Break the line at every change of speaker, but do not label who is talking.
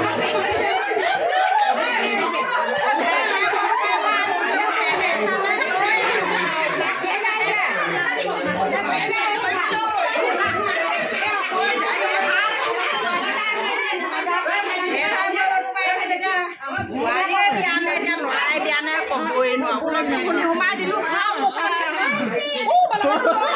Hãy subscribe cho kênh Ghiền Mì Gõ để không bỏ lỡ